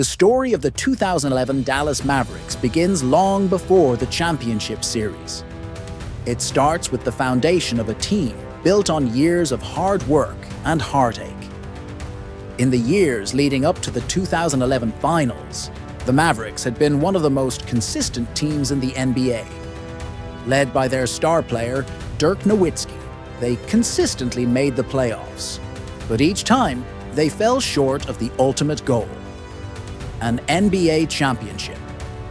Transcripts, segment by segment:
The story of the 2011 Dallas Mavericks begins long before the championship series. It starts with the foundation of a team built on years of hard work and heartache. In the years leading up to the 2011 finals, the Mavericks had been one of the most consistent teams in the NBA. Led by their star player, Dirk Nowitzki, they consistently made the playoffs. But each time, they fell short of the ultimate goal: an NBA championship.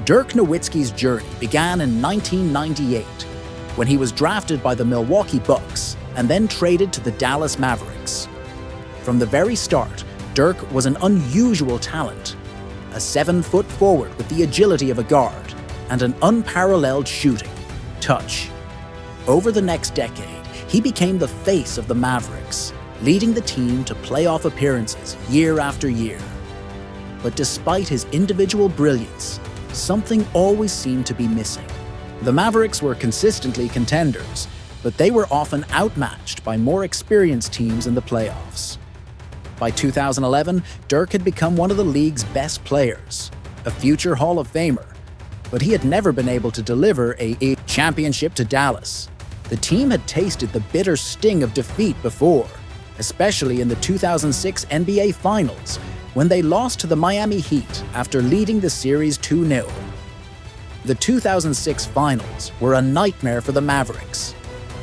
Dirk Nowitzki's journey began in 1998, when he was drafted by the Milwaukee Bucks and then traded to the Dallas Mavericks. From the very start, Dirk was an unusual talent, a 7-foot forward with the agility of a guard and an unparalleled shooting touch. Over the next decade, he became the face of the Mavericks, leading the team to playoff appearances year after year. But despite his individual brilliance, something always seemed to be missing. The Mavericks were consistently contenders, but they were often outmatched by more experienced teams in the playoffs. By 2011, Dirk had become one of the league's best players, a future Hall of Famer, but he had never been able to deliver a championship to Dallas. The team had tasted the bitter sting of defeat before, especially in the 2006 NBA Finals, when they lost to the Miami Heat after leading the series 2-0. The 2006 Finals were a nightmare for the Mavericks,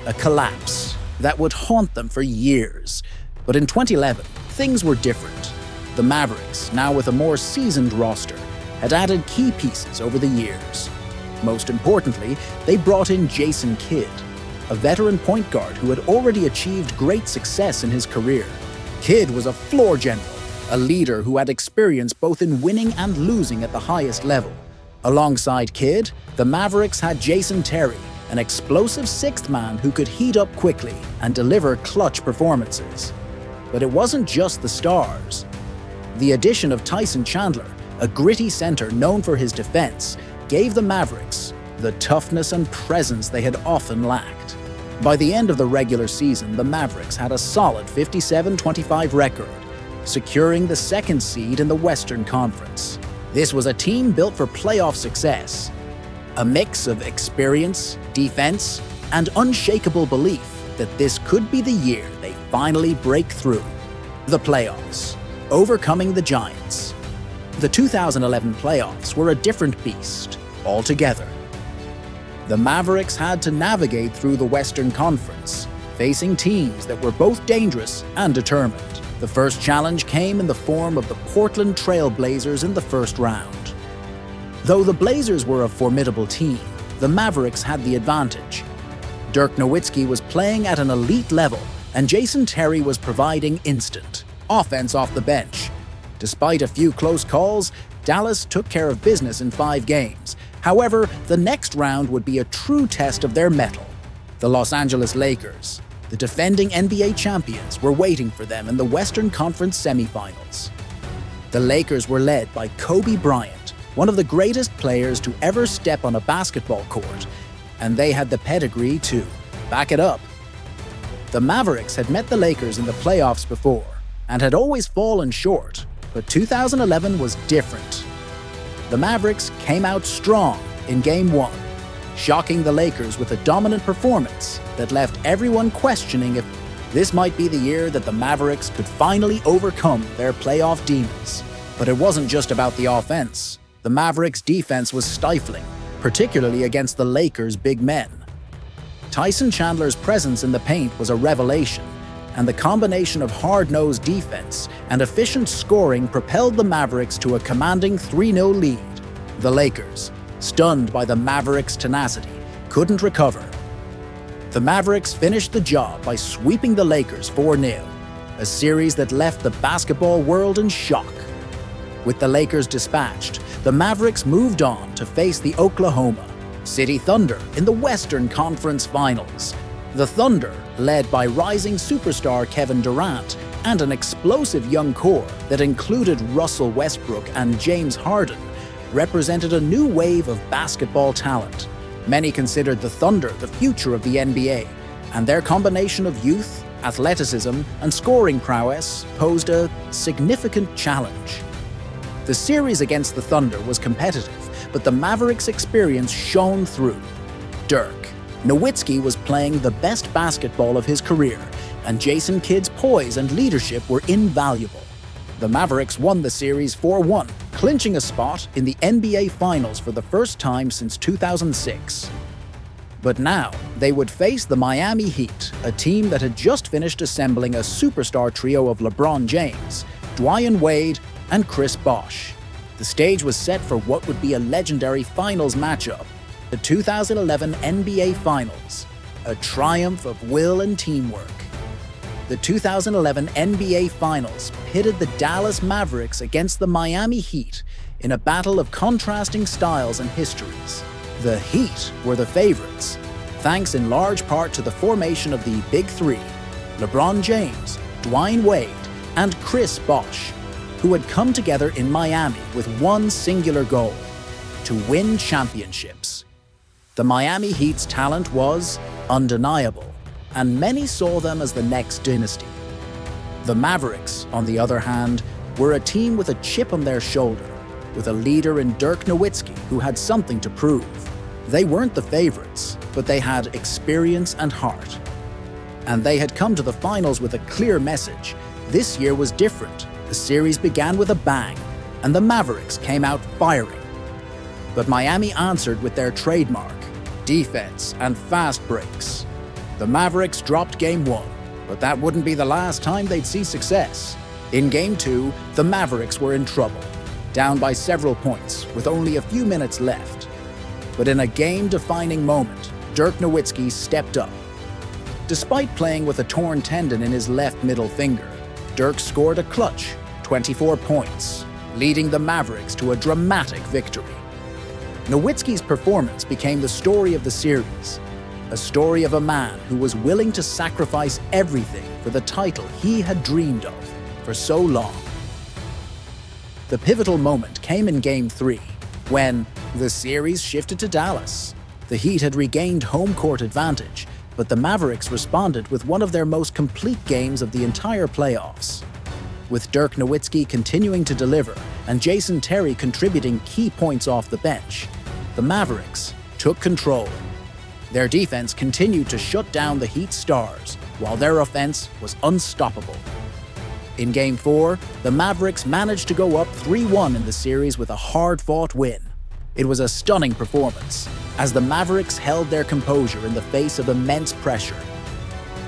a collapse that would haunt them for years. But in 2011, things were different. The Mavericks, now with a more seasoned roster, had added key pieces over the years. Most importantly, they brought in Jason Kidd, a veteran point guard who had already achieved great success in his career. Kidd was a floor general, a leader who had experience both in winning and losing at the highest level. Alongside Kidd, the Mavericks had Jason Terry, an explosive sixth man who could heat up quickly and deliver clutch performances. But it wasn't just the stars. The addition of Tyson Chandler, a gritty center known for his defense, gave the Mavericks the toughness and presence they had often lacked. By the end of the regular season, the Mavericks had a solid 57-25 record, securing the second seed in the Western Conference. This was a team built for playoff success, a mix of experience, defense, and unshakable belief that this could be the year they finally break through. The playoffs, overcoming the Giants. The 2011 playoffs were a different beast altogether. The Mavericks had to navigate through the Western Conference, facing teams that were both dangerous and determined. The first challenge came in the form of the Portland Trail Blazers in the first round. Though the Blazers were a formidable team, the Mavericks had the advantage. Dirk Nowitzki was playing at an elite level, and Jason Terry was providing instant offense off the bench. Despite a few close calls, Dallas took care of business in 5 games. However, the next round would be a true test of their mettle. The Los Angeles Lakers, the defending NBA champions, were waiting for them in the Western Conference semifinals. The Lakers were led by Kobe Bryant, one of the greatest players to ever step on a basketball court, and they had the pedigree to back it up. The Mavericks had met the Lakers in the playoffs before and had always fallen short, but 2011 was different. The Mavericks came out strong in Game 1, shocking the Lakers with a dominant performance that left everyone questioning if this might be the year that the Mavericks could finally overcome their playoff demons. But it wasn't just about the offense. The Mavericks' defense was stifling, particularly against the Lakers' big men. Tyson Chandler's presence in the paint was a revelation, and the combination of hard-nosed defense and efficient scoring propelled the Mavericks to a commanding 3-0 lead. The Lakers, stunned by the Mavericks' tenacity, couldn't recover. The Mavericks finished the job by sweeping the Lakers 4-0, a series that left the basketball world in shock. With the Lakers dispatched, the Mavericks moved on to face the Oklahoma City Thunder in the Western Conference Finals. The Thunder, led by rising superstar Kevin Durant and an explosive young core that included Russell Westbrook and James Harden, represented a new wave of basketball talent. Many considered the Thunder the future of the NBA, and their combination of youth, athleticism, and scoring prowess posed a significant challenge. The series against the Thunder was competitive, but the Mavericks' experience shone through. Dirk Nowitzki was playing the best basketball of his career, and Jason Kidd's poise and leadership were invaluable. The Mavericks won the series 4-1, clinching a spot in the NBA Finals for the first time since 2006. But now, they would face the Miami Heat, a team that had just finished assembling a superstar trio of LeBron James, Dwyane Wade, and Chris Bosh. The stage was set for what would be a legendary finals matchup, the 2011 NBA Finals, a triumph of will and teamwork. The 2011 NBA Finals pitted the Dallas Mavericks against the Miami Heat in a battle of contrasting styles and histories. The Heat were the favorites, thanks in large part to the formation of the Big Three, LeBron James, Dwyane Wade, and Chris Bosh, who had come together in Miami with one singular goal: to win championships. The Miami Heat's talent was undeniable, and many saw them as the next dynasty. The Mavericks, on the other hand, were a team with a chip on their shoulder, with a leader in Dirk Nowitzki who had something to prove. They weren't the favorites, but they had experience and heart. And they had come to the finals with a clear message. This year was different. The series began with a bang, and the Mavericks came out firing. But Miami answered with their trademark: defense and fast breaks. The Mavericks dropped Game 1, but that wouldn't be the last time they'd see success. In Game 2, the Mavericks were in trouble, down by several points with only a few minutes left. But in a game-defining moment, Dirk Nowitzki stepped up. Despite playing with a torn tendon in his left middle finger, Dirk scored a clutch 24 points, leading the Mavericks to a dramatic victory. Nowitzki's performance became the story of the series, a story of a man who was willing to sacrifice everything for the title he had dreamed of for so long. The pivotal moment came in Game 3, when the series shifted to Dallas. The Heat had regained home court advantage, but the Mavericks responded with one of their most complete games of the entire playoffs. With Dirk Nowitzki continuing to deliver and Jason Terry contributing key points off the bench, the Mavericks took control. Their defense continued to shut down the Heat's stars, while their offense was unstoppable. In Game 4, the Mavericks managed to go up 3-1 in the series with a hard-fought win. It was a stunning performance, as the Mavericks held their composure in the face of immense pressure.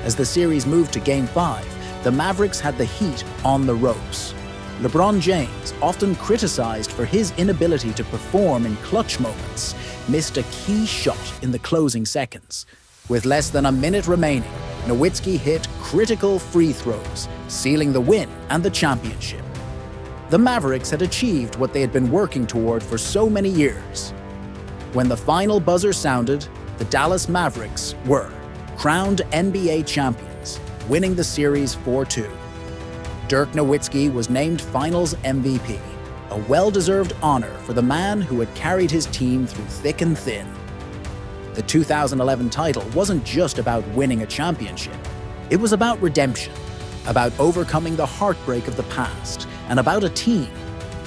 As the series moved to Game 5, the Mavericks had the Heat on the ropes. LeBron James, often criticized for his inability to perform in clutch moments, missed a key shot in the closing seconds. With less than a minute remaining, Nowitzki hit critical free throws, sealing the win and the championship. The Mavericks had achieved what they had been working toward for so many years. When the final buzzer sounded, the Dallas Mavericks were crowned NBA champions, winning the series 4-2. Dirk Nowitzki was named Finals MVP, a well-deserved honor for the man who had carried his team through thick and thin. The 2011 title wasn't just about winning a championship. It was about redemption, about overcoming the heartbreak of the past, and about a team,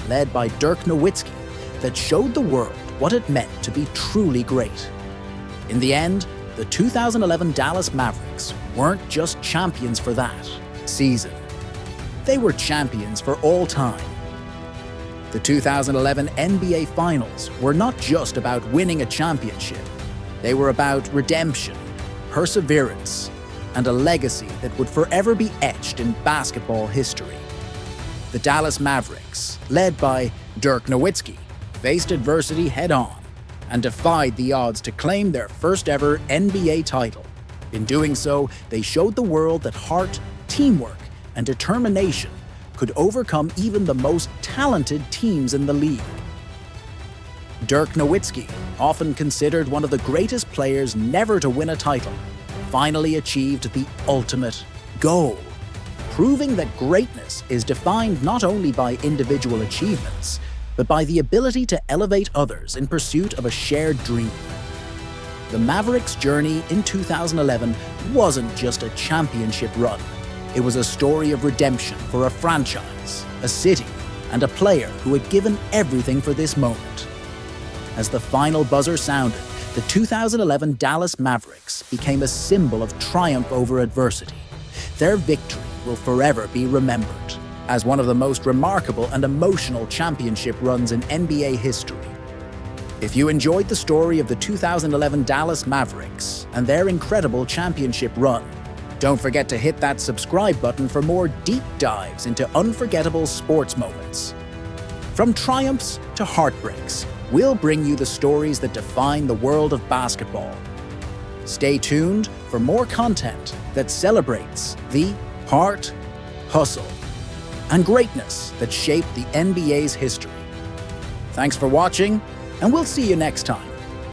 led by Dirk Nowitzki, that showed the world what it meant to be truly great. In the end, the 2011 Dallas Mavericks weren't just champions for that season. They were champions for all time. The 2011 NBA Finals were not just about winning a championship. They were about redemption, perseverance, and a legacy that would forever be etched in basketball history. The Dallas Mavericks, led by Dirk Nowitzki, faced adversity head-on and defied the odds to claim their first-ever NBA title. In doing so, they showed the world that heart, teamwork, and determination could overcome even the most talented teams in the league. Dirk Nowitzki, often considered one of the greatest players never to win a title, finally achieved the ultimate goal, proving that greatness is defined not only by individual achievements, but by the ability to elevate others in pursuit of a shared dream. The Mavericks' journey in 2011 wasn't just a championship run. It was a story of redemption for a franchise, a city, and a player who had given everything for this moment. As the final buzzer sounded, the 2011 Dallas Mavericks became a symbol of triumph over adversity. Their victory will forever be remembered as one of the most remarkable and emotional championship runs in NBA history. If you enjoyed the story of the 2011 Dallas Mavericks and their incredible championship run, don't forget to hit that subscribe button for more deep dives into unforgettable sports moments. From triumphs to heartbreaks, we'll bring you the stories that define the world of basketball. Stay tuned for more content that celebrates the heart, hustle, and greatness that shaped the NBA's history. Thanks for watching, and we'll see you next time.